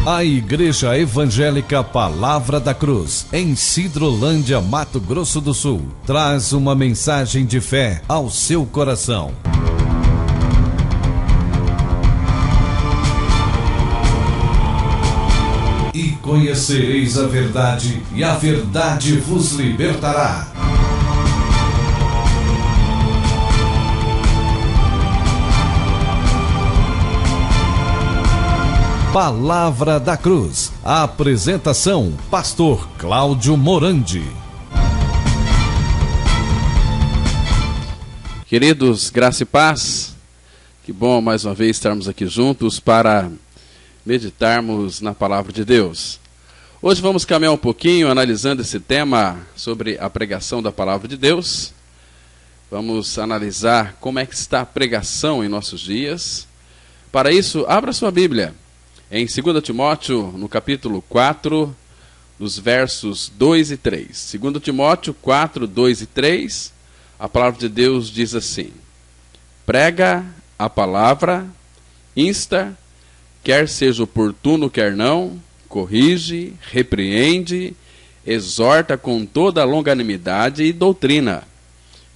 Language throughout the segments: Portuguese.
A Igreja Evangélica Palavra da Cruz, em Sidrolândia, Mato Grosso do Sul, traz uma mensagem de fé ao seu coração. E conhecereis a verdade, e a verdade vos libertará. Palavra da Cruz. A apresentação, Pastor Cláudio Morandi. Queridos, graça e paz. Que bom mais uma vez estarmos aqui juntos para meditarmos na Palavra de Deus. Hoje vamos caminhar um pouquinho analisando esse tema sobre a pregação da Palavra de Deus. Vamos analisar como é que está a pregação em nossos dias. Para isso, abra sua Bíblia. Em 2 Timóteo, no capítulo 4, nos versos 2 e 3. 2 Timóteo 4, 2 e 3, a palavra de Deus diz assim: prega a palavra, insta, quer seja oportuno, quer não, corrige, repreende, exorta com toda a longanimidade e doutrina.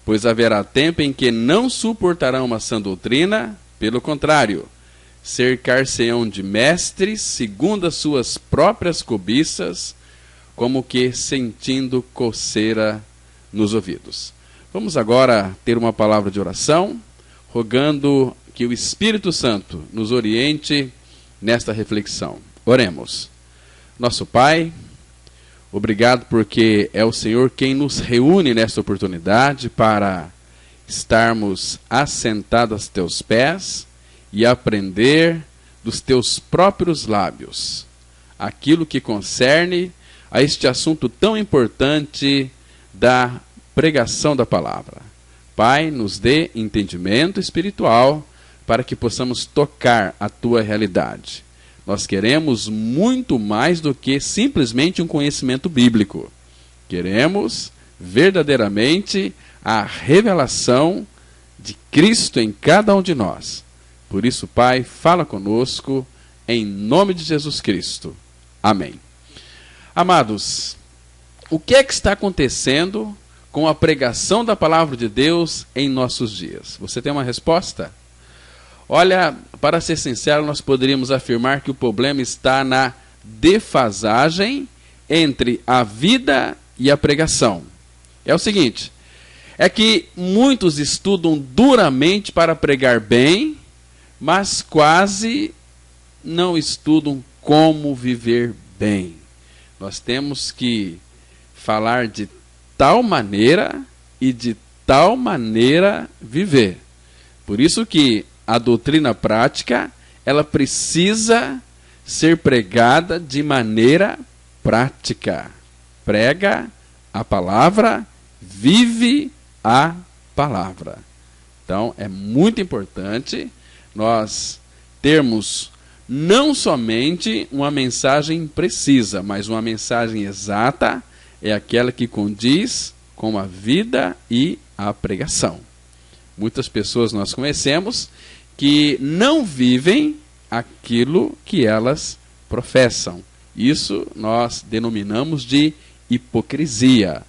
Pois haverá tempo em que não suportarão uma sã doutrina, pelo contrário, cercar-se-ão de mestres, segundo as suas próprias cobiças, como que sentindo coceira nos ouvidos. Vamos agora ter uma palavra de oração, rogando que o Espírito Santo nos oriente nesta reflexão. Oremos. Nosso Pai, obrigado porque é o Senhor quem nos reúne nesta oportunidade para estarmos assentados aos teus pés e aprender dos teus próprios lábios aquilo que concerne a este assunto tão importante da pregação da palavra. Pai, nos dê entendimento espiritual para que possamos tocar a tua realidade. Nós queremos muito mais do que simplesmente um conhecimento bíblico. Queremos verdadeiramente a revelação de Cristo em cada um de nós. Por isso, Pai, fala conosco, em nome de Jesus Cristo. Amém. Amados, o que é que está acontecendo com a pregação da Palavra de Deus em nossos dias? Você tem uma resposta? Olha, para ser sincero, nós poderíamos afirmar que o problema está na defasagem entre a vida e a pregação. É o seguinte, é que muitos estudam duramente para pregar bem, mas quase não estudam como viver bem. Nós temos que falar de tal maneira e de tal maneira viver. Por isso que a doutrina prática, ela precisa ser pregada de maneira prática. Prega a palavra, vive a palavra. Então, é muito importante nós termos não somente uma mensagem precisa, mas uma mensagem exata, é aquela que condiz com a vida e a pregação. Muitas pessoas nós conhecemos que não vivem aquilo que elas professam. Isso nós denominamos de hipocrisia.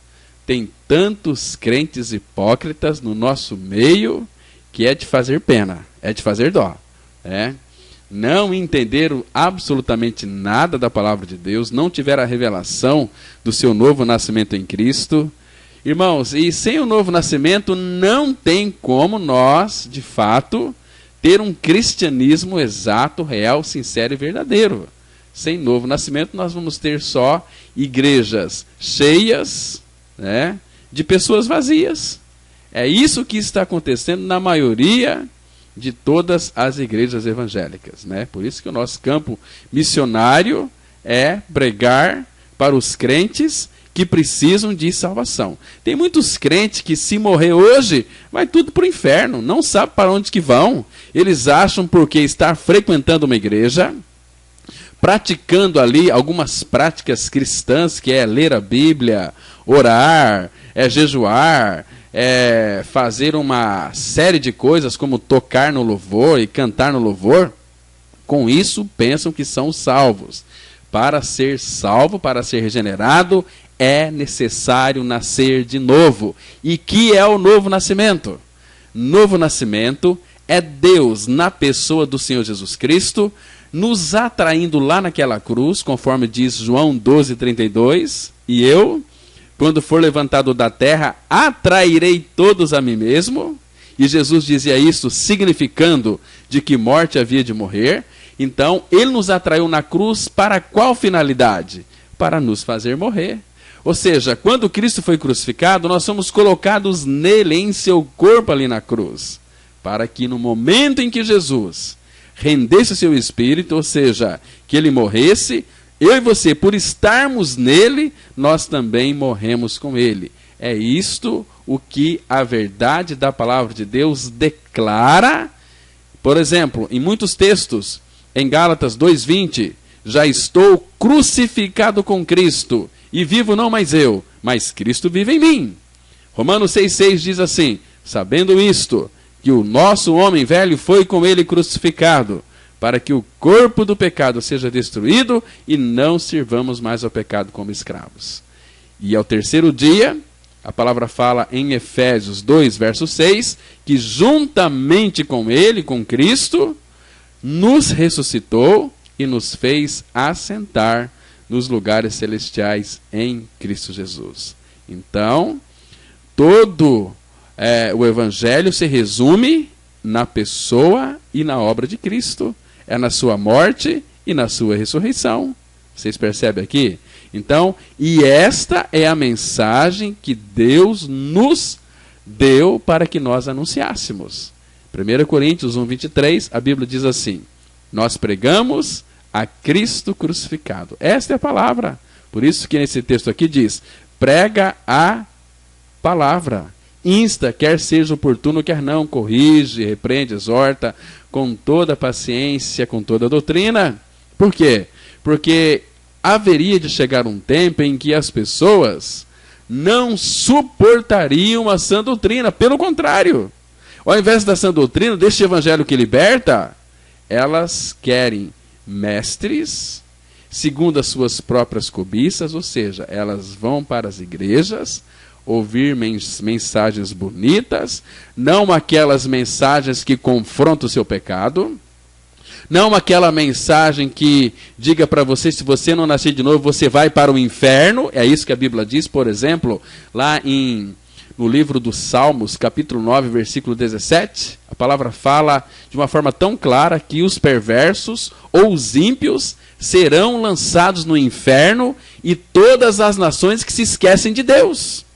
Tem tantos crentes hipócritas no nosso meio que é de fazer pena, é de fazer dó. Não entenderam absolutamente nada da palavra de Deus, não tiveram a revelação do seu novo nascimento em Cristo. Irmãos, e sem o novo nascimento não tem como nós, de fato, ter um cristianismo exato, real, sincero e verdadeiro. Sem novo nascimento nós vamos ter só igrejas cheias, de pessoas vazias. É isso que está acontecendo na maioria de todas as igrejas evangélicas. Por isso que o nosso campo missionário é pregar para os crentes que precisam de salvação. Tem muitos crentes que, se morrer hoje, vai tudo para o inferno, não sabe para onde que vão. Eles acham porque estar frequentando uma igreja, praticando ali algumas práticas cristãs, que é ler a Bíblia, orar, jejuar, fazer uma série de coisas como tocar no louvor e cantar no louvor, com isso pensam que são salvos. Para ser salvo, para ser regenerado, é necessário nascer de novo. E que é o novo nascimento? Novo nascimento é Deus, na pessoa do Senhor Jesus Cristo, nos atraindo lá naquela cruz, conforme diz João 12:32, e eu, quando for levantado da terra, atrairei todos a mim mesmo. E Jesus dizia isso significando de que morte havia de morrer. Então, ele nos atraiu na cruz para qual finalidade? Para nos fazer morrer. Ou seja, quando Cristo foi crucificado, nós somos colocados nele, em seu corpo ali na cruz, para que no momento em que Jesus rendesse o seu espírito, ou seja, que ele morresse, eu e você, por estarmos nele, nós também morremos com ele. É isto o que a verdade da palavra de Deus declara. Por exemplo, em muitos textos, em Gálatas 2:20, já estou crucificado com Cristo, e vivo não mais eu, mas Cristo vive em mim. Romanos 6,6 diz assim: sabendo isto, que o nosso homem velho foi com ele crucificado, para que o corpo do pecado seja destruído e não sirvamos mais ao pecado como escravos. E ao terceiro dia, a palavra fala em Efésios 2, verso 6, que juntamente com ele, com Cristo, nos ressuscitou e nos fez assentar nos lugares celestiais em Cristo Jesus. Então, todo o Evangelho se resume na pessoa e na obra de Cristo. É na sua morte e na sua ressurreição. Vocês percebem aqui? Então, e esta é a mensagem que Deus nos deu para que nós anunciássemos. 1 Coríntios 1:23, a Bíblia diz assim: nós pregamos a Cristo crucificado. Esta é a palavra. Por isso que nesse texto aqui diz: prega a palavra. Insta, quer seja oportuno, quer não, corrige, repreende, exorta, com toda paciência, com toda doutrina. Por quê? Porque haveria de chegar um tempo em que as pessoas não suportariam a sã doutrina. Pelo contrário, ao invés da sã doutrina, deste evangelho que liberta, elas querem mestres segundo as suas próprias cobiças, ou seja, elas vão para as igrejas ouvir mensagens bonitas, não aquelas mensagens que confrontam o seu pecado, não aquela mensagem que diga para você, se você não nascer de novo, você vai para o inferno. É isso que a Bíblia diz, por exemplo, lá no livro dos Salmos, capítulo 9, versículo 17, a palavra fala de uma forma tão clara que os perversos ou os ímpios serão lançados no inferno e todas as nações que se esquecem de Deus.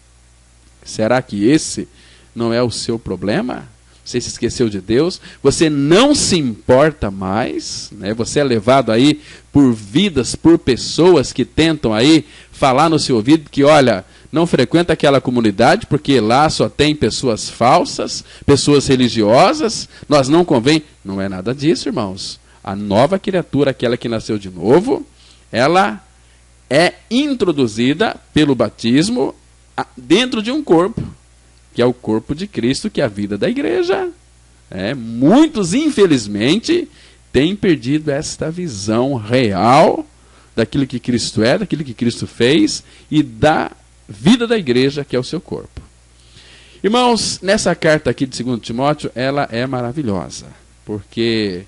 Será que esse não é o seu problema? Você se esqueceu de Deus, você não se importa mais, né? Você é levado aí por vidas, por pessoas que tentam aí falar no seu ouvido que, olha, não frequenta aquela comunidade porque lá só tem pessoas falsas, pessoas religiosas, nós não convém. Não é nada disso, irmãos. A nova criatura, aquela que nasceu de novo, ela é introduzida pelo batismo dentro de um corpo, que é o corpo de Cristo, que é a vida da igreja. Muitos, infelizmente, têm perdido esta visão real daquilo que Cristo é, daquilo que Cristo fez e da vida da igreja, que é o seu corpo. Irmãos, nessa carta aqui de 2 Timóteo, ela é maravilhosa, porque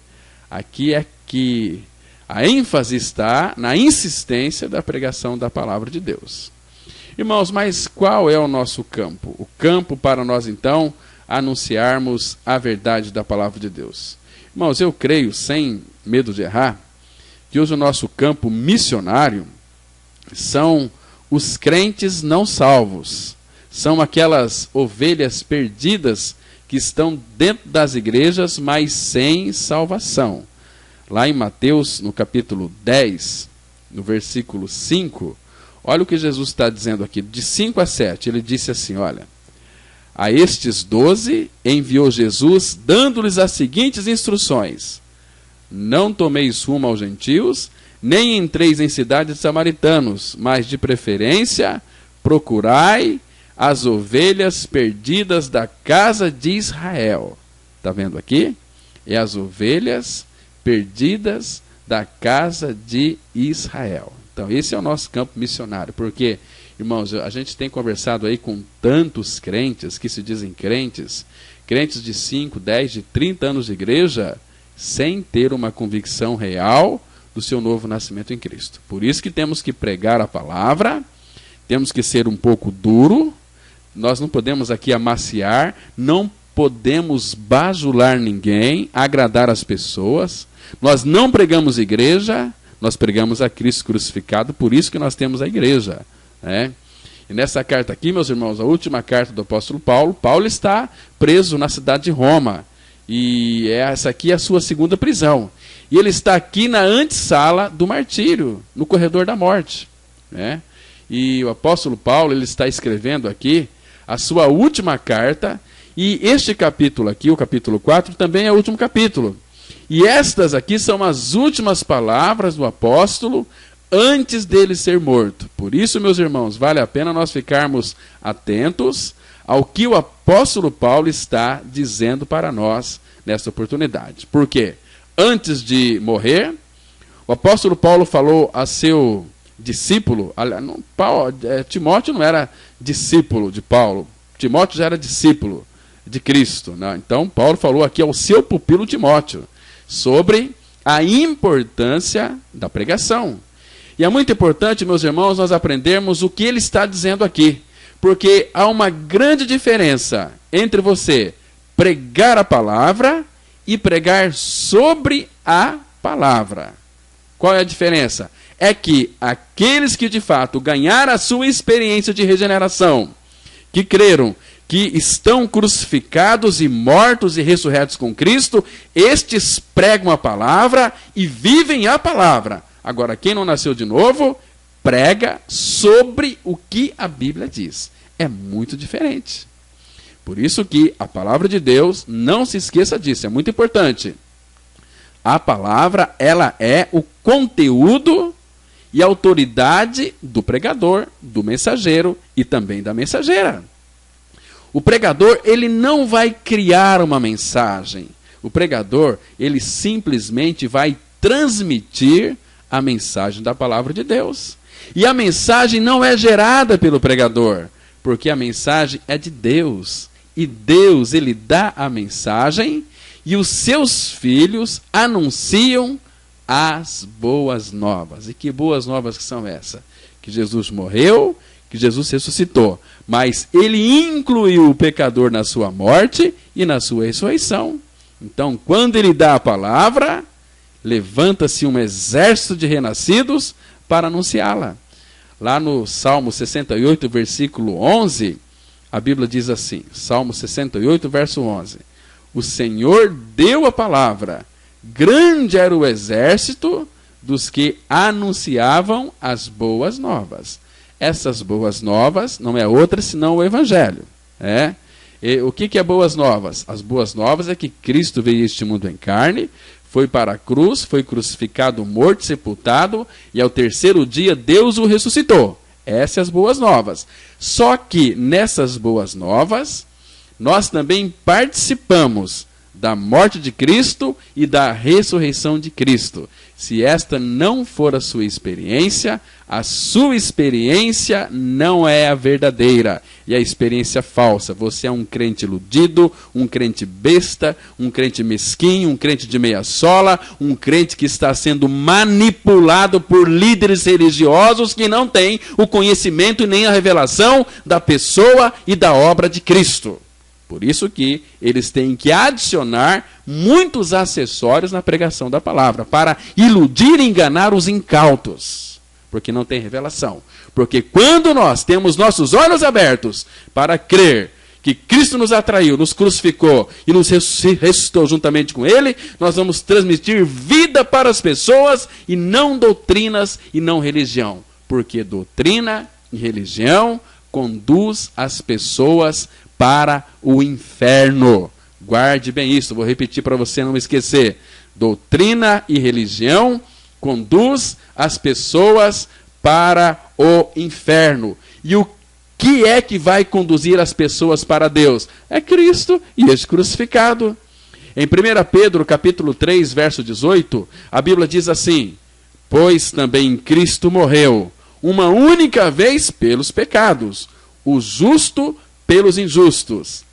aqui é que a ênfase está na insistência da pregação da palavra de Deus. Irmãos, mas qual é o nosso campo? O campo para nós, então, anunciarmos a verdade da palavra de Deus. Irmãos, eu creio, sem medo de errar, que hoje o nosso campo missionário são os crentes não salvos. São aquelas ovelhas perdidas que estão dentro das igrejas, mas sem salvação. Lá em Mateus, no capítulo 10, no versículo 5, olha o que Jesus está dizendo aqui, de 5 a 7, ele disse assim, olha, a estes 12 enviou Jesus, dando-lhes as seguintes instruções: não tomeis rumo aos gentios, nem entreis em cidades de samaritanos, mas de preferência procurai as ovelhas perdidas da casa de Israel. Está vendo aqui? É as ovelhas perdidas da casa de Israel. Então, esse é o nosso campo missionário, porque, irmãos, a gente tem conversado aí com tantos crentes que se dizem crentes de 5, 10, de 30 anos de igreja, sem ter uma convicção real do seu novo nascimento em Cristo. Por isso que temos que pregar a palavra, temos que ser um pouco duro, nós não podemos aqui amaciar, não podemos bajular ninguém, agradar as pessoas. Nós não pregamos igreja, nós pregamos a Cristo crucificado, por isso que nós temos a igreja, né? E nessa carta aqui, meus irmãos, a última carta do apóstolo Paulo, Paulo está preso na cidade de Roma, e essa aqui é a sua segunda prisão. E ele está aqui na antessala do martírio, no corredor da morte, né? E o apóstolo Paulo, ele está escrevendo aqui a sua última carta, e este capítulo aqui, o capítulo 4, também é o último capítulo. E estas aqui são as últimas palavras do apóstolo antes dele ser morto. Por isso, meus irmãos, vale a pena nós ficarmos atentos ao que o apóstolo Paulo está dizendo para nós nesta oportunidade. Por quê? Antes de morrer, o apóstolo Paulo falou a seu discípulo, Timóteo não era discípulo de Paulo, Timóteo já era discípulo de Cristo, né? Então Paulo falou aqui ao seu pupilo Timóteo sobre a importância da pregação. E é muito importante, meus irmãos, nós aprendermos o que ele está dizendo aqui, porque há uma grande diferença entre você pregar a palavra e pregar sobre a palavra. Qual é a diferença? É que aqueles que de fato ganharam a sua experiência de regeneração, que creram que estão crucificados e mortos e ressurretos com Cristo, estes pregam a palavra e vivem a palavra. Agora, quem não nasceu de novo, prega sobre o que a Bíblia diz. É muito diferente. Por isso que a palavra de Deus, não se esqueça disso, é muito importante. A palavra, ela é o conteúdo e autoridade do pregador, do mensageiro e também da mensageira. O pregador, ele não vai criar uma mensagem. O pregador, ele simplesmente vai transmitir a mensagem da palavra de Deus. E a mensagem não é gerada pelo pregador, porque a mensagem é de Deus. E Deus, ele dá a mensagem e os seus filhos anunciam as boas novas. E que boas novas que são essas? Que Jesus morreu, que Jesus ressuscitou. Mas ele incluiu o pecador na sua morte e na sua ressurreição. Então, quando ele dá a palavra, levanta-se um exército de renascidos para anunciá-la. Lá no Salmo 68, versículo 11, a Bíblia diz assim, Salmo 68, verso 11. O Senhor deu a palavra, grande era o exército dos que anunciavam as boas novas. Essas boas novas não é outra senão o Evangelho. E o que é boas novas? As boas novas é que Cristo veio a este mundo em carne, foi para a cruz, foi crucificado, morto, sepultado, e ao terceiro dia Deus o ressuscitou. Essas são as boas novas. Só que nessas boas novas, nós também participamos da morte de Cristo e da ressurreição de Cristo. Se esta não for a sua experiência não é a verdadeira. E a experiência falsa. Você é um crente iludido, um crente besta, um crente mesquinho, um crente de meia sola, um crente que está sendo manipulado por líderes religiosos que não têm o conhecimento e nem a revelação da pessoa e da obra de Cristo. Por isso que eles têm que adicionar muitos acessórios na pregação da palavra, para iludir e enganar os incautos, porque não tem revelação. Porque quando nós temos nossos olhos abertos para crer que Cristo nos atraiu, nos crucificou e nos ressuscitou juntamente com Ele, nós vamos transmitir vida para as pessoas e não doutrinas e não religião. Porque doutrina e religião conduz as pessoas para o inferno. Guarde bem isso, vou repetir para você não esquecer. Doutrina e religião conduz as pessoas para o inferno. E o que é que vai conduzir as pessoas para Deus? É Cristo e este crucificado. Em 1 Pedro, capítulo 3, verso 18, a Bíblia diz assim: pois também Cristo morreu uma única vez pelos pecados, o justo pelos injustos,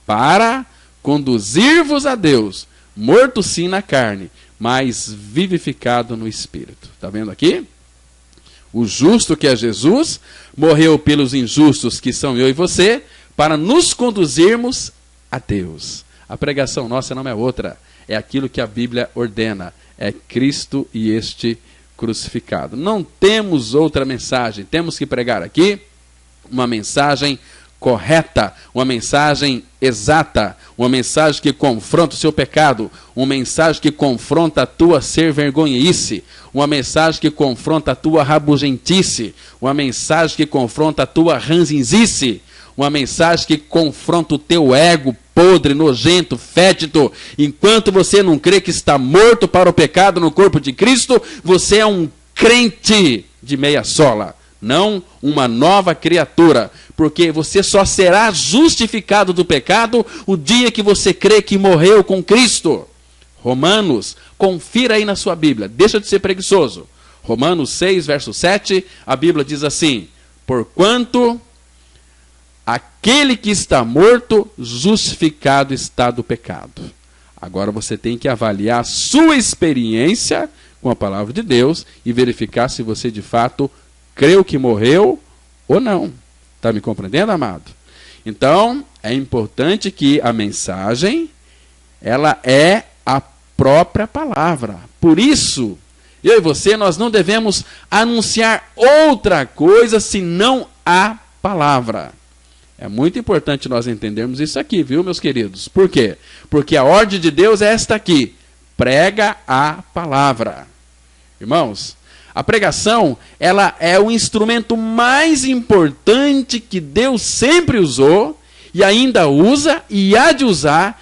para conduzir-vos a Deus, morto sim na carne, mas vivificado no Espírito. Está vendo aqui? O justo, que é Jesus, morreu pelos injustos, que são eu e você, para nos conduzirmos a Deus. A pregação nossa não é outra, é aquilo que a Bíblia ordena, é Cristo e este crucificado. Não temos outra mensagem, temos que pregar aqui uma mensagem correta, uma mensagem exata, uma mensagem que confronta o seu pecado, uma mensagem que confronta a tua ser-vergonhice, uma mensagem que confronta a tua rabugentice, uma mensagem que confronta a tua ranzinzice, uma mensagem que confronta o teu ego podre, nojento, fétido. Enquanto você não crê que está morto para o pecado no corpo de Cristo, você é um crente de meia sola, não uma nova criatura, porque você só será justificado do pecado o dia que você crê que morreu com Cristo. Romanos, confira aí na sua Bíblia, deixa de ser preguiçoso. Romanos 6, verso 7, a Bíblia diz assim: porquanto aquele que está morto, justificado está do pecado. Agora você tem que avaliar a sua experiência com a palavra de Deus e verificar se você de fato creu que morreu ou não. Está me compreendendo, amado? Então, é importante que a mensagem, ela é a própria palavra. Por isso, eu e você, nós não devemos anunciar outra coisa senão a palavra. É muito importante nós entendermos isso aqui, viu, meus queridos? Por quê? Porque a ordem de Deus é esta aqui: prega a palavra. Irmãos, a pregação, ela é o instrumento mais importante que Deus sempre usou e ainda usa e há de usar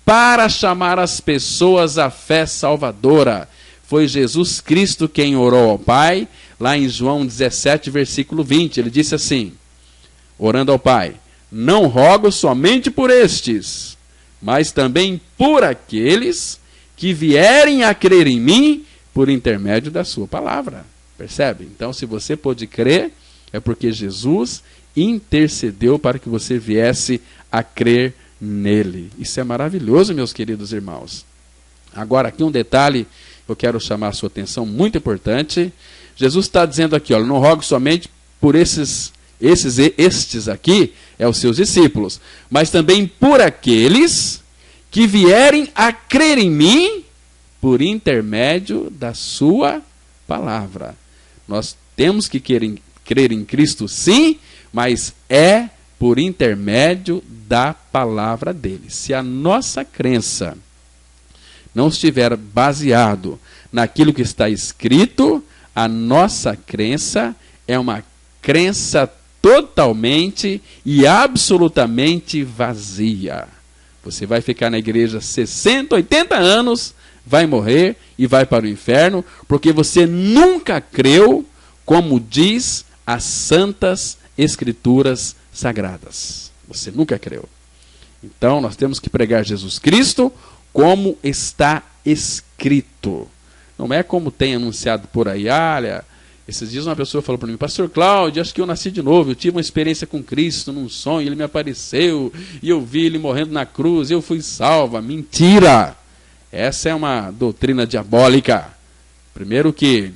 para chamar as pessoas à fé salvadora. Foi Jesus Cristo quem orou ao Pai, lá em João 17, versículo 20. Ele disse assim, orando ao Pai: não rogo somente por estes, mas também por aqueles que vierem a crer em mim por intermédio da sua palavra. Percebe? Então, se você pôde crer, é porque Jesus intercedeu para que você viesse a crer nele. Isso é maravilhoso, meus queridos irmãos. Agora, aqui um detalhe, eu quero chamar a sua atenção, muito importante. Jesus está dizendo aqui, olha, não rogo somente por estes aqui, é os seus discípulos, mas também por aqueles que vierem a crer em mim por intermédio da sua palavra. Nós temos que crer em Cristo, sim, mas é por intermédio da palavra dele. Se a nossa crença não estiver baseado naquilo que está escrito, a nossa crença é uma crença totalmente e absolutamente vazia. Você vai ficar na igreja 60, 80 anos, vai morrer e vai para o inferno, porque você nunca creu como diz as santas escrituras sagradas. Você nunca creu. Então, nós temos que pregar Jesus Cristo como está escrito. Não é como tem anunciado por aí. Olha, esses dias uma pessoa falou para mim: Pastor Cláudio, acho que eu nasci de novo, eu tive uma experiência com Cristo num sonho, ele me apareceu, e eu vi ele morrendo na cruz, e eu fui salva. Mentira! Essa é uma doutrina diabólica. Primeiro que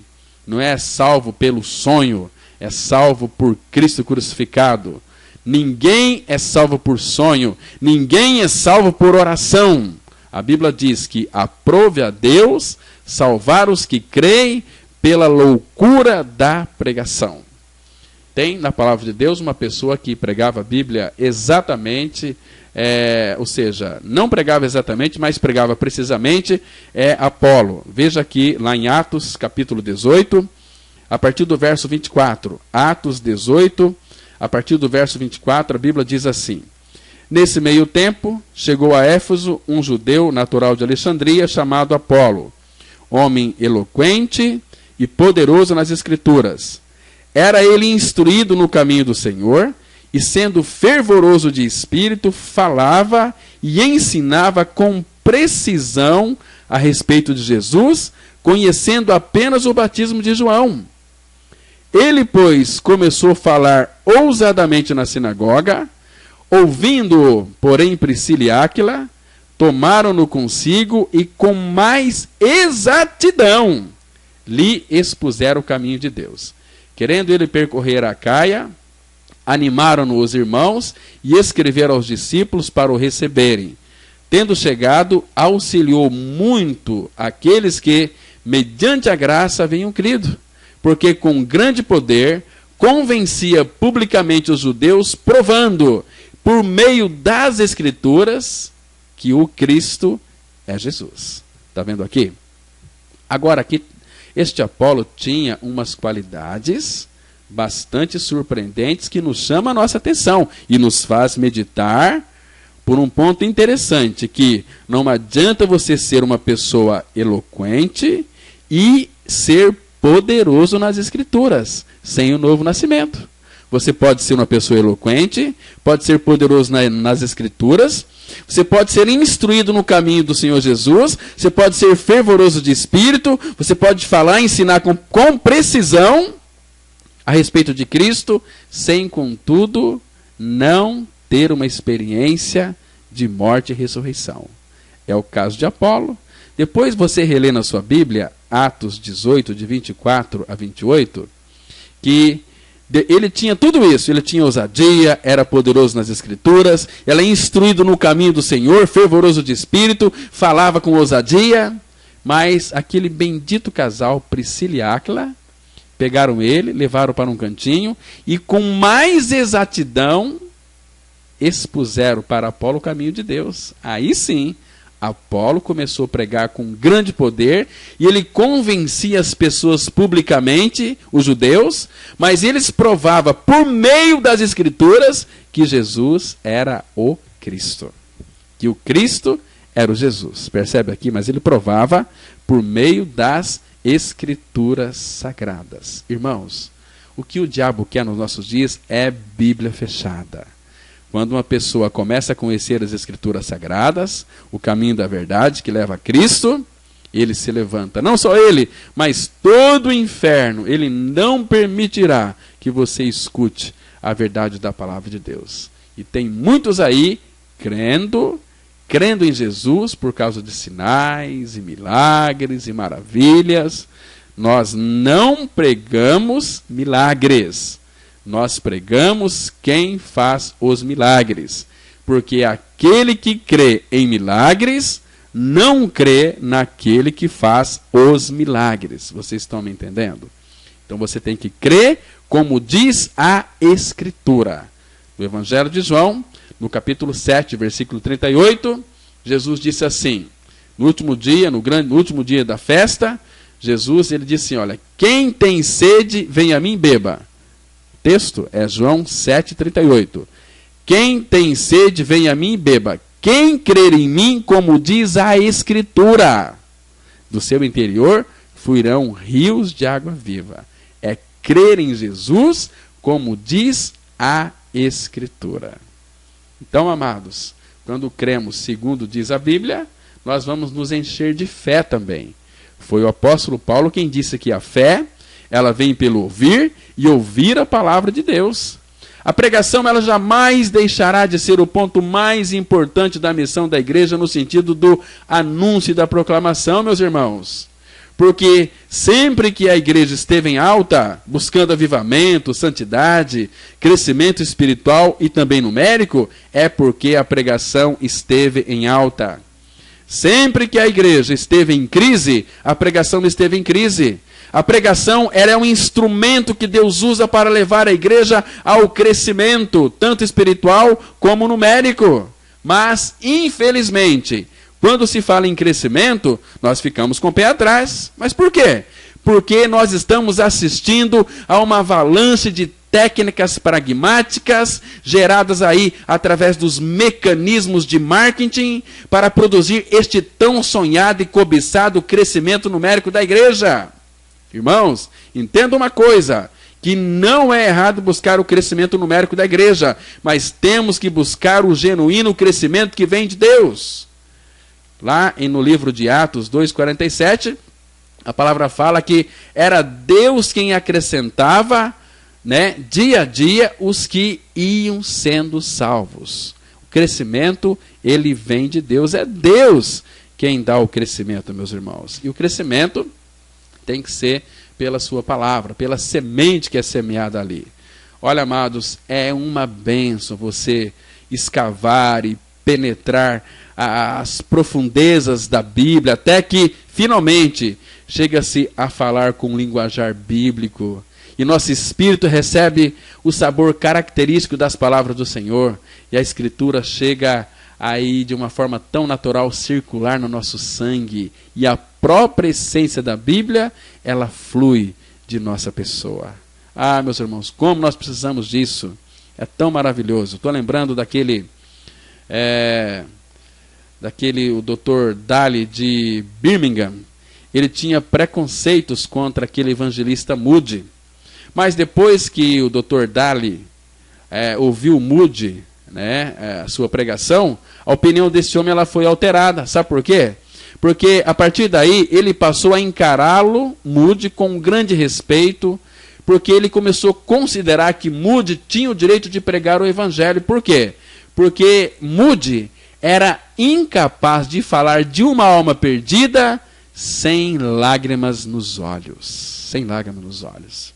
não é salvo pelo sonho, é salvo por Cristo crucificado. Ninguém é salvo por sonho, ninguém é salvo por oração. A Bíblia diz que aprove a Deus salvar os que creem pela loucura da pregação. Tem na palavra de Deus uma pessoa que pregava a Bíblia exatamente, ou seja, não pregava exatamente, mas pregava precisamente, Apolo. Veja aqui, lá em Atos, capítulo 18, a partir do verso 24. Atos 18, a partir do verso 24, a Bíblia diz assim: nesse meio tempo, chegou a Éfeso um judeu natural de Alexandria, chamado Apolo, homem eloquente e poderoso nas Escrituras. Era ele instruído no caminho do Senhor, e sendo fervoroso de espírito, falava e ensinava com precisão a respeito de Jesus, conhecendo apenas o batismo de João. Ele, pois, começou a falar ousadamente na sinagoga, ouvindo-o, porém, Priscila e Áquila, tomaram-no consigo e com mais exatidão lhe expuseram o caminho de Deus. Querendo ele percorrer a Acaia, animaram-no os irmãos e escreveram aos discípulos para o receberem. Tendo chegado, auxiliou muito aqueles que, mediante a graça, haviam crido, porque com grande poder convencia publicamente os judeus, provando, por meio das Escrituras, que o Cristo é Jesus. Está vendo aqui? Agora, aqui, este Apolo tinha umas qualidades bastante surpreendentes que nos chamam a nossa atenção e nos faz meditar por um ponto interessante, que não adianta você ser uma pessoa eloquente e ser poderoso nas Escrituras, sem o novo nascimento. Você pode ser uma pessoa eloquente, pode ser poderoso nas Escrituras, você pode ser instruído no caminho do Senhor Jesus, você pode ser fervoroso de espírito, você pode falar e ensinar com precisão a respeito de Cristo, sem, contudo, não ter uma experiência de morte e ressurreição. É o caso de Apolo. Depois você relê na sua Bíblia, Atos 18, de 24 a 28, que ele tinha tudo isso. Ele tinha ousadia, era poderoso nas Escrituras, ele é instruído no caminho do Senhor, fervoroso de espírito, falava com ousadia, mas aquele bendito casal, Priscila e Áquila, pegaram ele, levaram para um cantinho e com mais exatidão expuseram para Apolo o caminho de Deus. Aí sim, Apolo começou a pregar com grande poder e ele convencia as pessoas publicamente, os judeus, mas eles provavam por meio das Escrituras que Jesus era o Cristo. Que o Cristo era o Jesus. Percebe aqui? Mas ele provava por meio das Escrituras sagradas. Irmãos, o que o diabo quer nos nossos dias é Bíblia fechada. Quando uma pessoa começa a conhecer as Escrituras sagradas, o caminho da verdade que leva a Cristo, ele se levanta. Não só ele, mas todo o inferno. Ele não permitirá que você escute a verdade da palavra de Deus. E tem muitos aí crendo em Jesus por causa de sinais e milagres e maravilhas. Nós não pregamos milagres. Nós pregamos quem faz os milagres. Porque aquele que crê em milagres não crê naquele que faz os milagres. Vocês estão me entendendo? Então você tem que crer como diz a Escritura. No Evangelho de João, no capítulo 7, versículo 38, Jesus disse assim, no último dia, no último dia da festa, Jesus ele disse assim, olha, quem tem sede, vem a mim e beba. O texto é João 7, 38. Quem tem sede, vem a mim e beba. Quem crer em mim, como diz a Escritura, do seu interior fluirão rios de água viva. É crer em Jesus, como diz a Escritura. Então, amados, quando cremos segundo diz a Bíblia, nós vamos nos encher de fé também. Foi o apóstolo Paulo quem disse que a fé, ela vem pelo ouvir e ouvir a palavra de Deus. A pregação, ela jamais deixará de ser o ponto mais importante da missão da igreja no sentido do anúncio e da proclamação, meus irmãos. Porque sempre que a igreja esteve em alta, buscando avivamento, santidade, crescimento espiritual e também numérico, é porque a pregação esteve em alta. Sempre que a igreja esteve em crise, a pregação esteve em crise. A pregação ela é um instrumento que Deus usa para levar a igreja ao crescimento, tanto espiritual como numérico. Mas, infelizmente, quando se fala em crescimento, nós ficamos com o pé atrás. Mas por quê? Porque nós estamos assistindo a uma avalanche de técnicas pragmáticas geradas aí através dos mecanismos de marketing para produzir este tão sonhado e cobiçado crescimento numérico da igreja. Irmãos, entenda uma coisa, que não é errado buscar o crescimento numérico da igreja, mas temos que buscar o genuíno crescimento que vem de Deus. Lá no livro de Atos 2,47, a palavra fala que era Deus quem acrescentava, né, dia a dia os que iam sendo salvos. O crescimento, ele vem de Deus, é Deus quem dá o crescimento, meus irmãos. E o crescimento tem que ser pela sua palavra, pela semente que é semeada ali. Olha, amados, é uma bênção você escavar e penetrar as profundezas da Bíblia, até que finalmente chega-se a falar com um linguajar bíblico. E nosso espírito recebe o sabor característico das palavras do Senhor. E a Escritura chega aí de uma forma tão natural, circular no nosso sangue. E a própria essência da Bíblia, ela flui de nossa pessoa. Ah, meus irmãos, como nós precisamos disso. É tão maravilhoso. Estou lembrando daquele o Dr. Daly de Birmingham. Ele tinha preconceitos contra aquele evangelista Moody. Mas depois que o Dr. Daly ouviu Moody, a sua pregação, a opinião desse homem ela foi alterada. Sabe por quê? Porque a partir daí ele passou a encará-lo, Moody, com um grande respeito, porque ele começou a considerar que Moody tinha o direito de pregar o evangelho. Por quê? Porque Moody era incapaz de falar de uma alma perdida sem lágrimas nos olhos. Sem lágrimas nos olhos.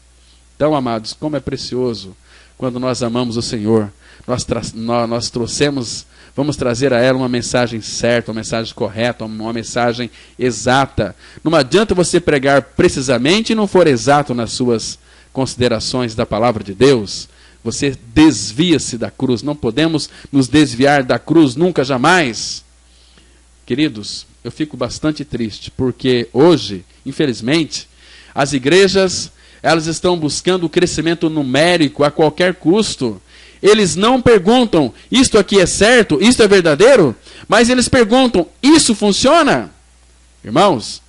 Então, amados, como é precioso quando nós amamos o Senhor. Nós vamos trazer a ela uma mensagem certa, uma mensagem correta, uma mensagem exata. Não adianta você pregar precisamente e não for exato nas suas considerações da palavra de Deus. Você desvia-se da cruz. Não podemos nos desviar da cruz nunca, jamais. Queridos, eu fico bastante triste, porque hoje, infelizmente, as igrejas, elas estão buscando o crescimento numérico a qualquer custo. Eles não perguntam, isto aqui é certo, isto é verdadeiro, mas eles perguntam, isso funciona? Irmãos,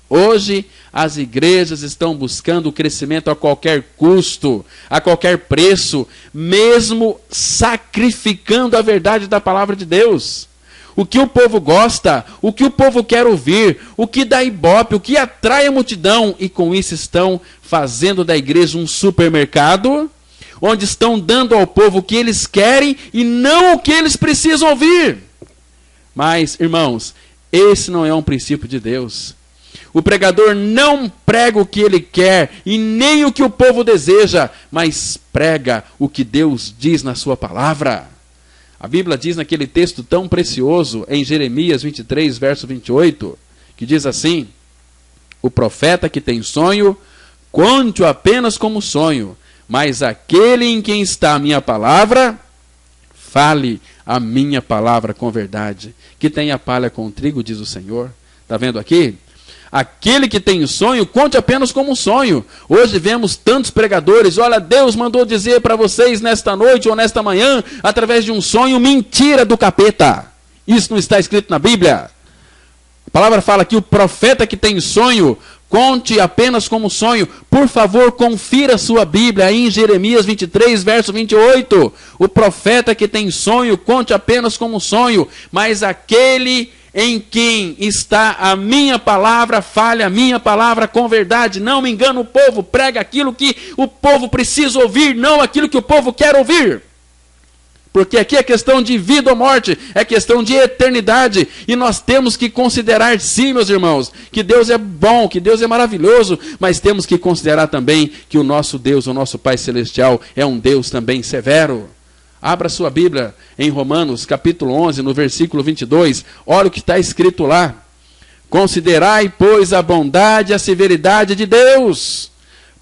hoje as igrejas estão buscando o crescimento a qualquer custo, a qualquer preço, mesmo sacrificando a verdade da palavra de Deus. O que o povo gosta, o que o povo quer ouvir, o que dá ibope, o que atrai a multidão, e com isso estão fazendo da igreja um supermercado, onde estão dando ao povo o que eles querem e não o que eles precisam ouvir. Mas, irmãos, esse não é um princípio de Deus. O pregador não prega o que ele quer e nem o que o povo deseja, mas prega o que Deus diz na sua palavra. A Bíblia diz naquele texto tão precioso, em Jeremias 23, verso 28, que diz assim: o profeta que tem sonho, conte-o apenas como sonho, mas aquele em quem está a minha palavra, fale a minha palavra com verdade. Que tenha palha com o trigo, diz o Senhor. Está vendo aqui? Aquele que tem sonho, conte apenas como um sonho. Hoje vemos tantos pregadores, olha, Deus mandou dizer para vocês nesta noite ou nesta manhã, através de um sonho, mentira do capeta. Isso não está escrito na Bíblia. A palavra fala que o profeta que tem sonho, conte apenas como sonho. Por favor, confira a sua Bíblia aí em Jeremias 23, verso 28. O profeta que tem sonho, conte apenas como sonho, mas aquele em quem está a minha palavra, fale a minha palavra com verdade. Não me engana o povo, prega aquilo que o povo precisa ouvir, não aquilo que o povo quer ouvir. Porque aqui é questão de vida ou morte, é questão de eternidade. E nós temos que considerar, sim, meus irmãos, que Deus é bom, que Deus é maravilhoso, mas temos que considerar também que o nosso Deus, o nosso Pai Celestial, é um Deus também severo. Abra sua Bíblia em Romanos, capítulo 11, no versículo 22. Olha o que está escrito lá. Considerai, pois, a bondade e a severidade de Deus.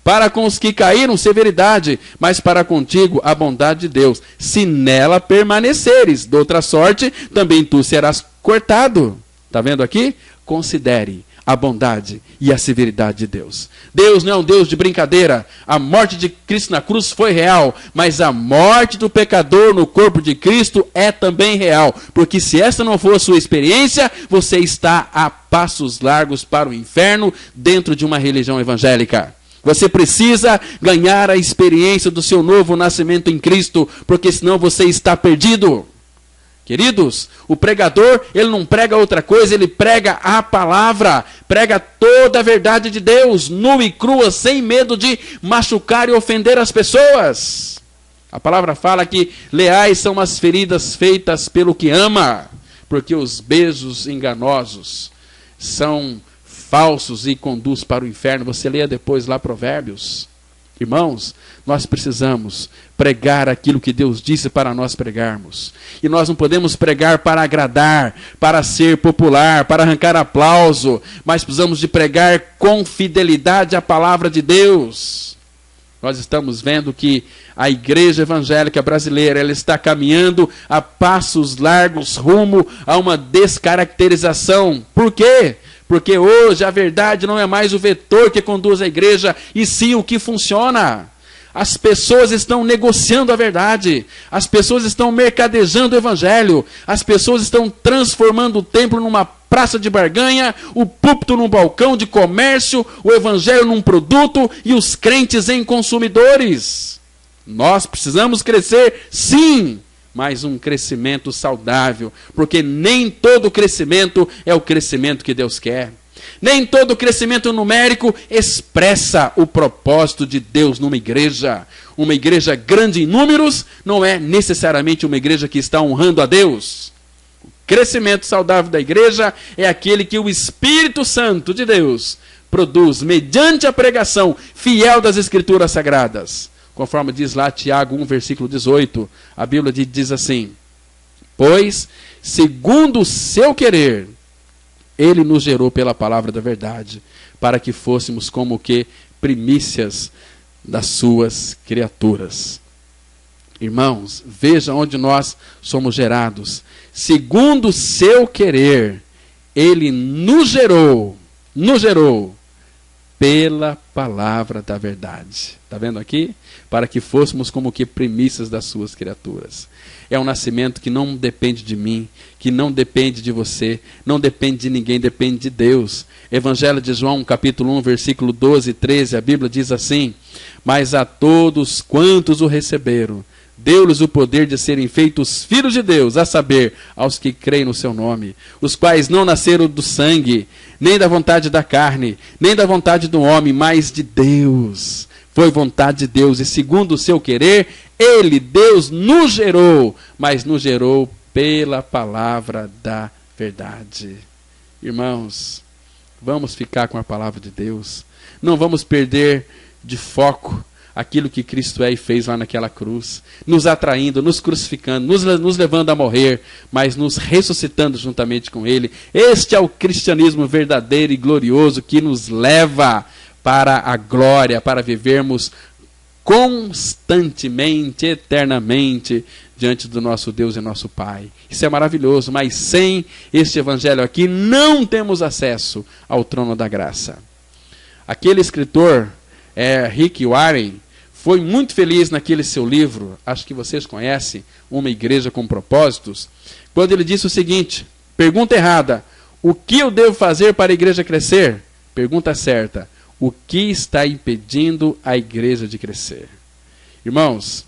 Para com os que caíram, severidade, mas para contigo a bondade de Deus. Se nela permaneceres, de outra sorte, também tu serás cortado. Está vendo aqui? Considere a bondade e a severidade de Deus. Deus não é um Deus de brincadeira. A morte de Cristo na cruz foi real, mas a morte do pecador no corpo de Cristo é também real. Porque se essa não for a sua experiência, você está a passos largos para o inferno dentro de uma religião evangélica. Você precisa ganhar a experiência do seu novo nascimento em Cristo, porque senão você está perdido. Queridos, o pregador, ele não prega outra coisa, ele prega a palavra, prega toda a verdade de Deus, nua e crua, sem medo de machucar e ofender as pessoas. A palavra fala que leais são as feridas feitas pelo que ama, porque os beijos enganosos são falsos e conduz para o inferno. Você leia depois lá Provérbios. Irmãos, nós precisamos pregar aquilo que Deus disse para nós pregarmos. E nós não podemos pregar para agradar, para ser popular, para arrancar aplauso, mas precisamos de pregar com fidelidade a palavra de Deus. Nós estamos vendo que a igreja evangélica brasileira, ela está caminhando a passos largos rumo a uma descaracterização. Por quê? Porque hoje a verdade não é mais o vetor que conduz a igreja, e sim o que funciona. As pessoas estão negociando a verdade, as pessoas estão mercadejando o evangelho, as pessoas estão transformando o templo numa praça de barganha, o púlpito num balcão de comércio, o evangelho num produto e os crentes em consumidores. Nós precisamos crescer, sim, mas um crescimento saudável, porque nem todo crescimento é o crescimento que Deus quer. Nem todo crescimento numérico expressa o propósito de Deus numa igreja. Uma igreja grande em números não é necessariamente uma igreja que está honrando a Deus. O crescimento saudável da igreja é aquele que o Espírito Santo de Deus produz mediante a pregação fiel das Escrituras Sagradas. Conforme diz lá Tiago 1, versículo 18, a Bíblia diz assim: pois, segundo o seu querer, Ele nos gerou pela palavra da verdade, para que fôssemos como que primícias das suas criaturas. Irmãos, veja onde nós somos gerados. Segundo o seu querer, Ele nos gerou pela palavra da verdade. Está vendo aqui? Para que fôssemos como que primícias das suas criaturas. É um nascimento que não depende de mim, que não depende de você, não depende de ninguém, depende de Deus. Evangelho de João, capítulo 1, versículo 12 e 13, a Bíblia diz assim: mas a todos quantos o receberam, deu-lhes o poder de serem feitos filhos de Deus, a saber, aos que creem no seu nome, os quais não nasceram do sangue, nem da vontade da carne, nem da vontade do homem, mas de Deus. Foi vontade de Deus, e segundo o seu querer, Ele, Deus, nos gerou, mas nos gerou pela palavra da verdade. Irmãos, vamos ficar com a palavra de Deus. Não vamos perder de foco aquilo que Cristo é e fez lá naquela cruz, nos atraindo, nos crucificando, nos levando a morrer, mas nos ressuscitando juntamente com Ele. Este é o cristianismo verdadeiro e glorioso que nos leva para a glória, para vivermos constantemente, eternamente, diante do nosso Deus e nosso Pai. Isso é maravilhoso, mas sem este evangelho aqui, não temos acesso ao trono da graça. Aquele escritor, Rick Warren, foi muito feliz naquele seu livro, acho que vocês conhecem, Uma Igreja com Propósitos, quando ele disse o seguinte: pergunta errada, o que eu devo fazer para a igreja crescer? Pergunta certa, o que está impedindo a igreja de crescer? Irmãos,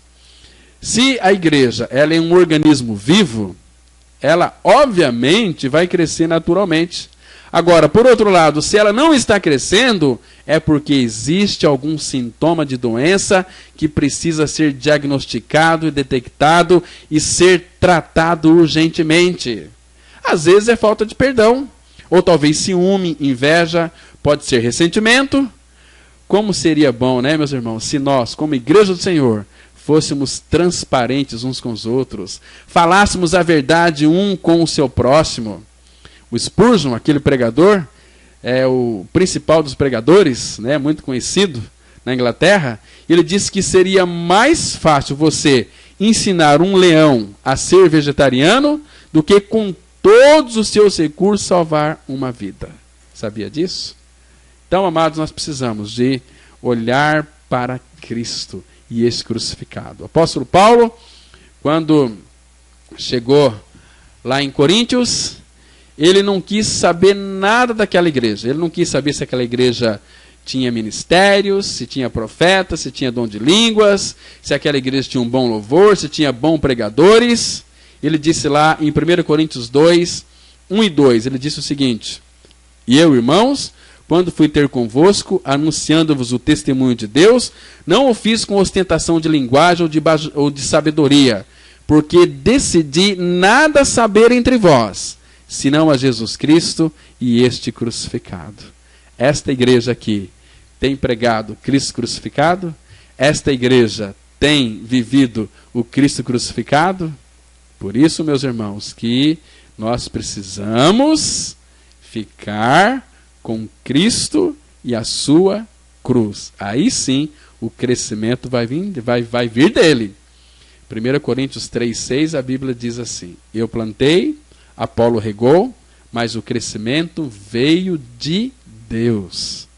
se a igreja ela é um organismo vivo, ela obviamente vai crescer naturalmente. Agora, por outro lado, se ela não está crescendo, é porque existe algum sintoma de doença que precisa ser diagnosticado e detectado e ser tratado urgentemente. Às vezes é falta de perdão, ou talvez ciúme, inveja, pode ser ressentimento. Como seria bom, né, meus irmãos, se nós, como igreja do Senhor, fôssemos transparentes uns com os outros, falássemos a verdade com o seu próximo. O Spurgeon, aquele pregador, é o principal dos pregadores, né, muito conhecido na Inglaterra, ele disse que seria mais fácil você ensinar um leão a ser vegetariano do que com todos os seus recursos salvar uma vida. Sabia disso? Então, amados, nós precisamos de olhar para Cristo e esse crucificado. O apóstolo Paulo, quando chegou lá em Coríntios, ele não quis saber nada daquela igreja. Ele não quis saber se aquela igreja tinha ministérios, se tinha profetas, se tinha dom de línguas, se aquela igreja tinha um bom louvor, se tinha bons pregadores. Ele disse lá em 1 Coríntios 2, 1 e 2, ele disse o seguinte: E eu, irmãos, quando fui ter convosco, anunciando-vos o testemunho de Deus, não o fiz com ostentação de linguagem ou de sabedoria, porque decidi nada saber entre vós, senão a Jesus Cristo e este crucificado. Esta igreja aqui tem pregado Cristo crucificado? Esta igreja tem vivido o Cristo crucificado? Por isso, meus irmãos, que nós precisamos ficar com Cristo e a sua cruz. Aí sim o crescimento vai vir dele. 1 Coríntios 3,6, a Bíblia diz assim: Eu plantei, Apolo regou, mas o crescimento veio de Deus.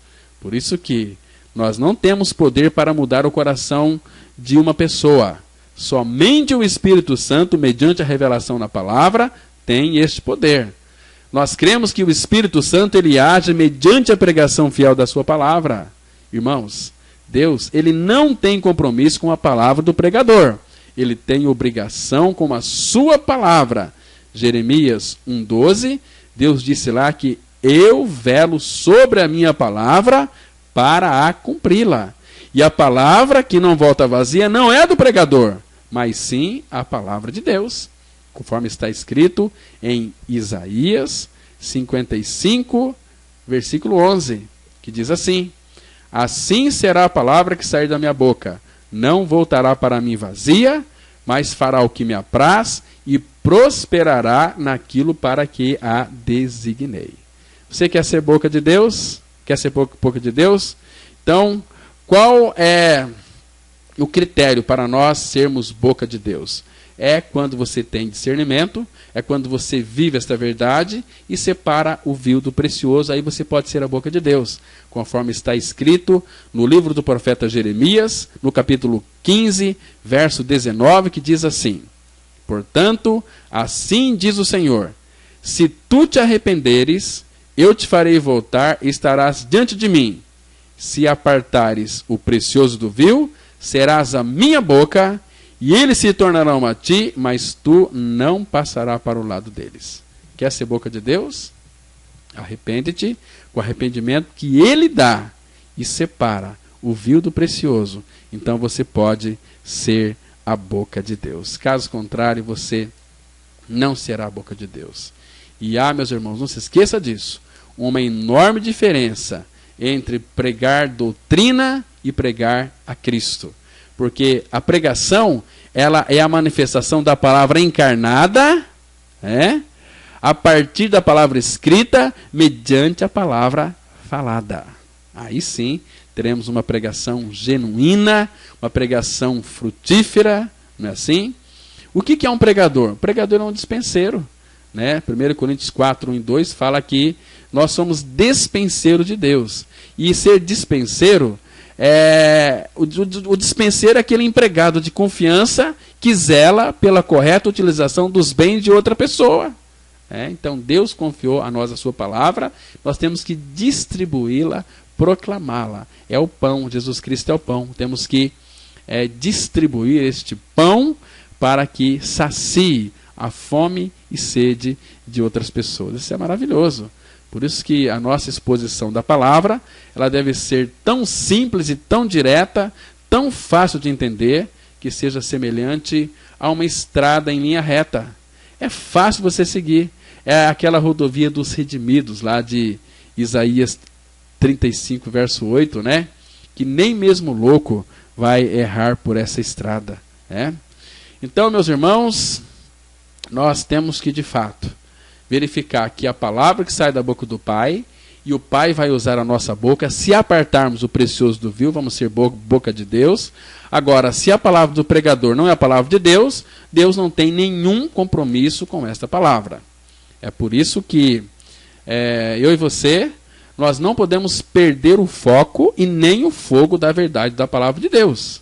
Por isso que nós não temos poder para mudar o coração de uma pessoa. Somente o Espírito Santo, mediante a revelação na palavra, tem este poder. Nós cremos que o Espírito Santo ele age mediante a pregação fiel da sua palavra. Irmãos, Deus ele não tem compromisso com a palavra do pregador. Ele tem obrigação com a sua palavra. Jeremias 1,12, Deus disse lá que eu velo sobre a minha palavra para a cumpri-la. E a palavra que não volta vazia não é do pregador, mas sim a palavra de Deus, conforme está escrito em Isaías 55, versículo 11, que diz assim: Assim será a palavra que sair da minha boca, não voltará para mim vazia, mas fará o que me apraz e prosperará naquilo para que a designei. Você quer ser boca de Deus? Quer ser boca de Deus? Então, qual é o critério para nós sermos boca de Deus? É quando você tem discernimento, é quando você vive esta verdade e separa o vil do precioso, aí você pode ser a boca de Deus, conforme está escrito no livro do profeta Jeremias, no capítulo 15, verso 19, que diz assim: Portanto, assim diz o Senhor, se tu te arrependeres, eu te farei voltar e estarás diante de mim. Se apartares o precioso do vil, serás a minha boca, e eles se tornarão a ti, mas tu não passarás para o lado deles. Quer ser boca de Deus? Arrepende-te com o arrependimento que ele dá e separa o vil do precioso. Então você pode ser a boca de Deus. Caso contrário, você não será a boca de Deus. E meus irmãos, não se esqueça disso. Uma enorme diferença entre pregar doutrina e pregar a Cristo. Porque a pregação, ela é a manifestação da palavra encarnada, a partir da palavra escrita, mediante a palavra falada. Aí sim, teremos uma pregação genuína, uma pregação frutífera, não é assim? O que é um pregador? O pregador é um dispenseiro. 1 Coríntios 4, 1 e 2 fala que nós somos dispenseiros de Deus. E ser dispenseiro, o dispenseiro é aquele empregado de confiança que zela pela correta utilização dos bens de outra pessoa. Então Deus confiou a nós a sua palavra, nós temos que distribuí-la, proclamá-la. É o pão, Jesus Cristo é o pão. Temos que distribuir este pão para que sacie a fome e sede de outras pessoas. Isso é maravilhoso. Por isso que a nossa exposição da palavra, ela deve ser tão simples e tão direta, tão fácil de entender, que seja semelhante a uma estrada em linha reta. É fácil você seguir. É aquela rodovia dos redimidos, lá de Isaías 35, verso 8, que nem mesmo louco vai errar por essa estrada. Então, meus irmãos, nós temos que, de fato, verificar que a palavra que sai da boca do Pai, e o Pai vai usar a nossa boca. Se apartarmos o precioso do vil, vamos ser boca de Deus. Agora, se a palavra do pregador não é a palavra de Deus, Deus não tem nenhum compromisso com esta palavra. É por isso que eu e você, nós não podemos perder o foco e nem o fogo da verdade da palavra de Deus.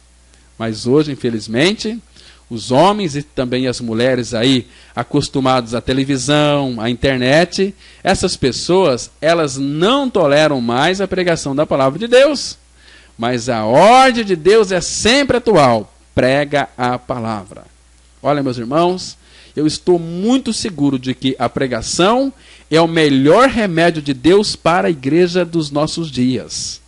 Mas hoje, infelizmente, os homens e também as mulheres aí acostumados à televisão, à internet, essas pessoas, elas não toleram mais a pregação da palavra de Deus. Mas a ordem de Deus é sempre atual. Prega a palavra. Olha, meus irmãos, eu estou muito seguro de que a pregação é o melhor remédio de Deus para a igreja dos nossos dias.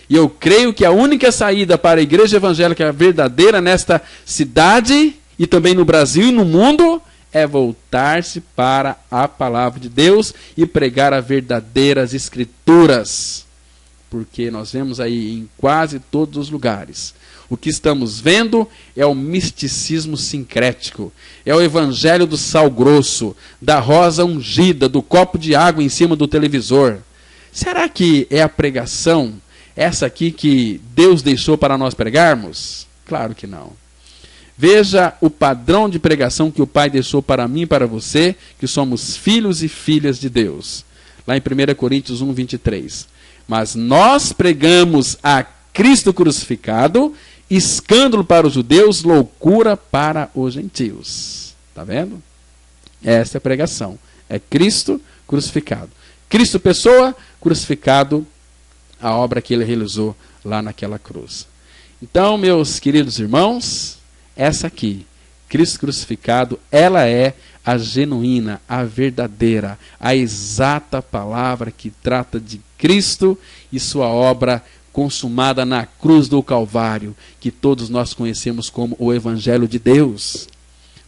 E eu creio que a única saída para a igreja evangélica verdadeira nesta cidade, e também no Brasil e no mundo, é voltar-se para a palavra de Deus e pregar as verdadeiras escrituras. Porque nós vemos aí em quase todos os lugares. O que estamos vendo é o misticismo sincrético. É o evangelho do sal grosso, da rosa ungida, do copo de água em cima do televisor. Será que é a pregação essa aqui que Deus deixou para nós pregarmos? Claro que não. Veja o padrão de pregação que o Pai deixou para mim e para você, que somos filhos e filhas de Deus. Lá em 1 Coríntios 1, 23. Mas nós pregamos a Cristo crucificado, escândalo para os judeus, loucura para os gentios. Está vendo? Essa é a pregação. É Cristo crucificado. Cristo pessoa, crucificado, a obra que ele realizou lá naquela cruz. Então, meus queridos irmãos, essa aqui, Cristo crucificado, ela é a genuína, a verdadeira, a exata palavra que trata de Cristo e sua obra consumada na cruz do Calvário, que todos nós conhecemos como o Evangelho de Deus.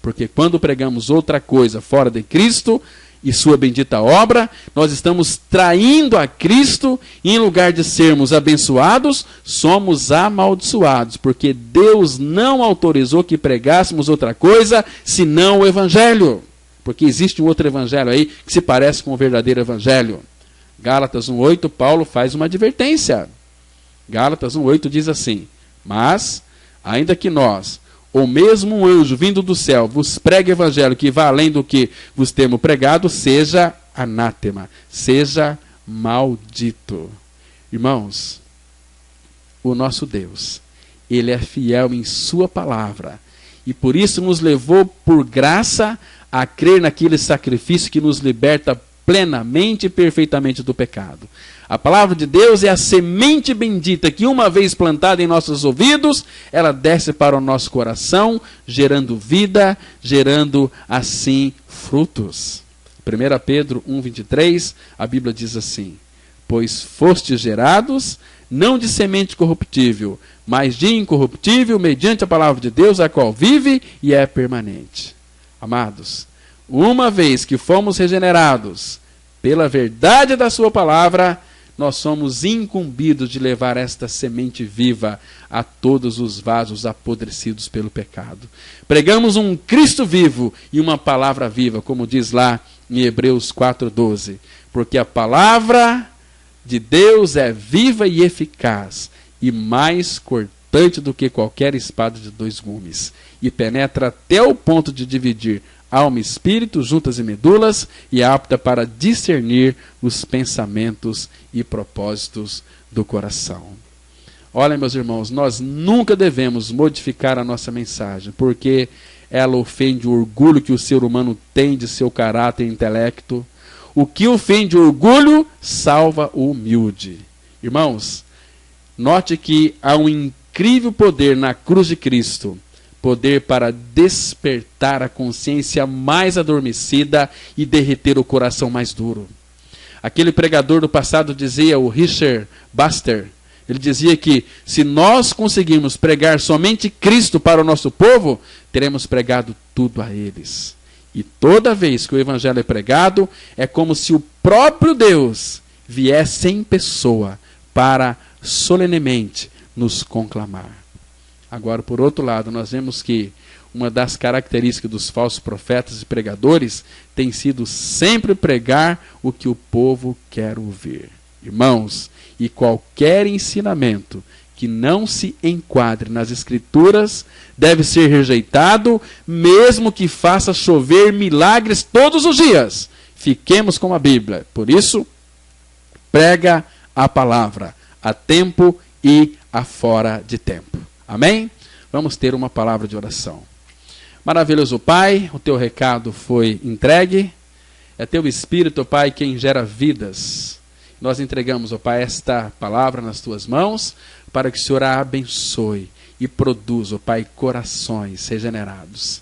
Porque quando pregamos outra coisa fora de Cristo e sua bendita obra, nós estamos traindo a Cristo e em lugar de sermos abençoados, somos amaldiçoados, porque Deus não autorizou que pregássemos outra coisa senão o Evangelho. Porque existe um outro Evangelho aí que se parece com o verdadeiro Evangelho. Gálatas 1,8, Paulo faz uma advertência. Gálatas 1,8 diz assim: mas, ainda que nós, ou mesmo um anjo vindo do céu, vos pregue o evangelho que vá além do que vos temos pregado, seja anátema, seja maldito. Irmãos, o nosso Deus, ele é fiel em sua palavra, e por isso nos levou por graça a crer naquele sacrifício que nos liberta plenamente e perfeitamente do pecado. A palavra de Deus é a semente bendita que, uma vez plantada em nossos ouvidos, ela desce para o nosso coração, gerando vida, gerando assim frutos. 1 Pedro 1,23, a Bíblia diz assim: pois fostes gerados, não de semente corruptível, mas de incorruptível, mediante a palavra de Deus, a qual vive e é permanente. Amados, uma vez que fomos regenerados pela verdade da sua palavra, nós somos incumbidos de levar esta semente viva a todos os vasos apodrecidos pelo pecado. Pregamos um Cristo vivo e uma palavra viva, como diz lá em Hebreus 4,12. Porque a palavra de Deus é viva e eficaz, e mais cortante do que qualquer espada de 2 gumes, e penetra até o ponto de dividir alma e espírito, juntas e medulas, e é apta para discernir os pensamentos e propósitos do coração. Olha, meus irmãos, nós nunca devemos modificar a nossa mensagem, porque ela ofende o orgulho que o ser humano tem de seu caráter e intelecto. O que ofende o orgulho, salva o humilde. Irmãos, note que há um incrível poder na cruz de Cristo, poder para despertar a consciência mais adormecida e derreter o coração mais duro. Aquele pregador do passado dizia, o Richard Baxter, ele dizia que se nós conseguirmos pregar somente Cristo para o nosso povo, teremos pregado tudo a eles. E toda vez que o evangelho é pregado, é como se o próprio Deus viesse em pessoa para solenemente nos conclamar. Agora, por outro lado, nós vemos que uma das características dos falsos profetas e pregadores tem sido sempre pregar o que o povo quer ouvir. Irmãos, e qualquer ensinamento que não se enquadre nas Escrituras deve ser rejeitado, mesmo que faça chover milagres todos os dias. Fiquemos com a Bíblia. Por isso, prega a palavra, a tempo e a fora de tempo. Amém? Vamos ter uma palavra de oração. Maravilhoso Pai, o teu recado foi entregue. É teu Espírito, Pai, quem gera vidas. Nós entregamos, ó Pai, esta palavra nas tuas mãos, para que o Senhor a abençoe e produza, ó Pai, corações regenerados.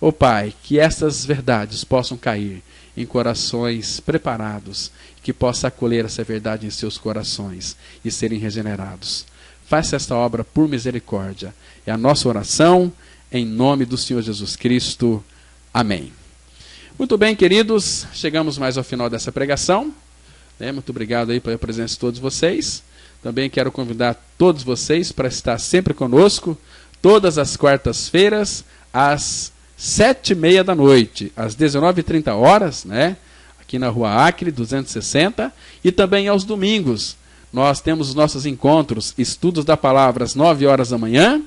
Ó Pai, que essas verdades possam cair em corações preparados, que possa acolher essa verdade em seus corações e serem regenerados. Faça esta obra por misericórdia. É a nossa oração, em nome do Senhor Jesus Cristo. Amém. Muito bem, queridos, chegamos mais ao final dessa pregação. Muito obrigado aí pela presença de todos vocês. Também quero convidar todos vocês para estar sempre conosco, todas as quartas-feiras, às 7h30 da noite, às 19h30, né? Aqui na Rua Acre, 260, e também aos domingos. Nós temos os nossos encontros, estudos da palavra às 9h da manhã,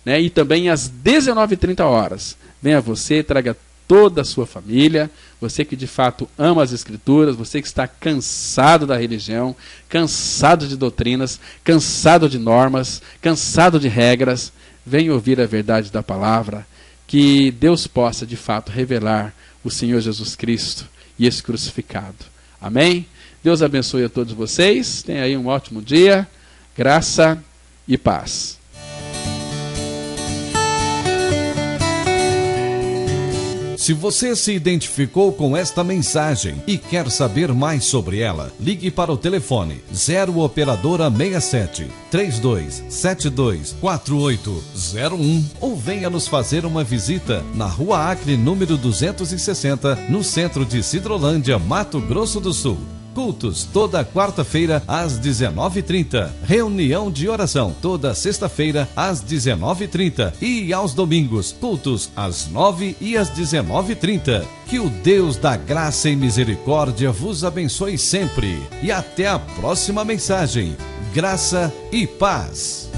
né? E também às 19h30. Venha você, traga toda a sua família, você que de fato ama as Escrituras, você que está cansado da religião, cansado de doutrinas, cansado de normas, cansado de regras, venha ouvir a verdade da palavra, que Deus possa de fato revelar o Senhor Jesus Cristo e esse crucificado. Amém? Deus abençoe a todos vocês, tenha aí um ótimo dia, graça e paz. Se você se identificou com esta mensagem e quer saber mais sobre ela, ligue para o telefone 0 operadora 67 3272 4801 ou venha nos fazer uma visita na Rua Acre, número 260, no centro de Sidrolândia, Mato Grosso do Sul. Cultos toda quarta-feira às 19h30. Reunião de oração toda sexta-feira às 19h30. E aos domingos, cultos às 9h e às 19h30. Que o Deus da graça e misericórdia vos abençoe sempre. E até a próxima mensagem. Graça e paz.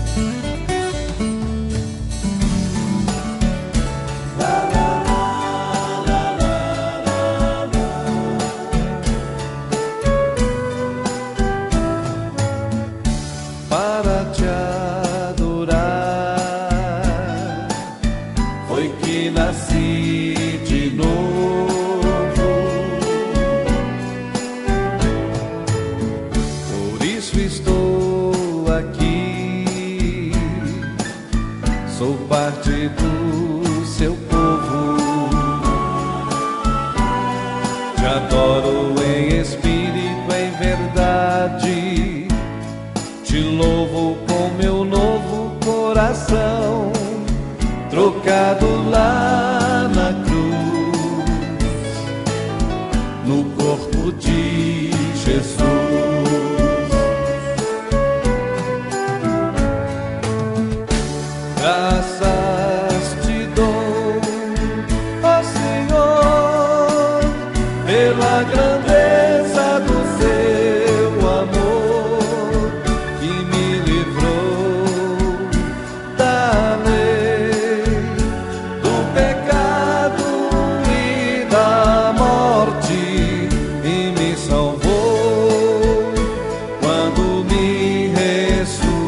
Trocado lá na cruz, no corpo de Jesus. Graças te dou, ó Senhor, pela grandeza do seu amor que me livrou da lei, do pecado e da morte, e me salvou quando me ressuscitou,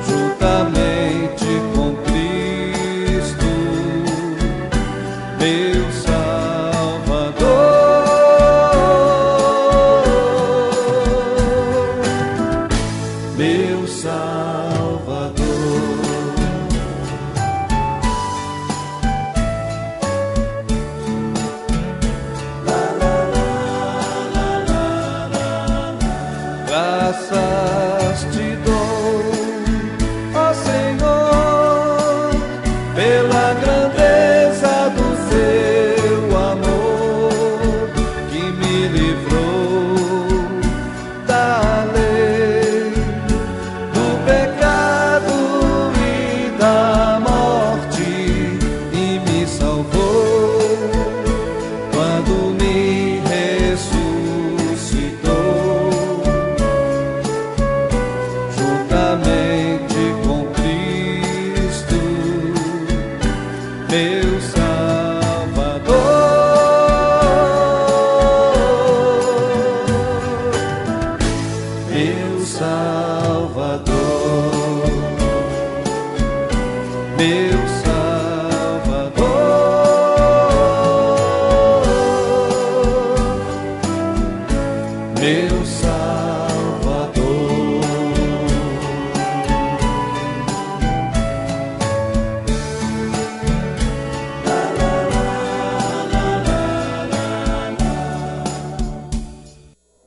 juntamente com Cristo, meu Salvador, meu Salvador. Graças te dou, ó Senhor, pela grandeza do seu amor que me livrou da lei, do pecado e da morte, e me salvou quando me ressuscitou, juntamente com Cristo, meu Salvador, meu Salvador, meu Salvador, meu Salvador.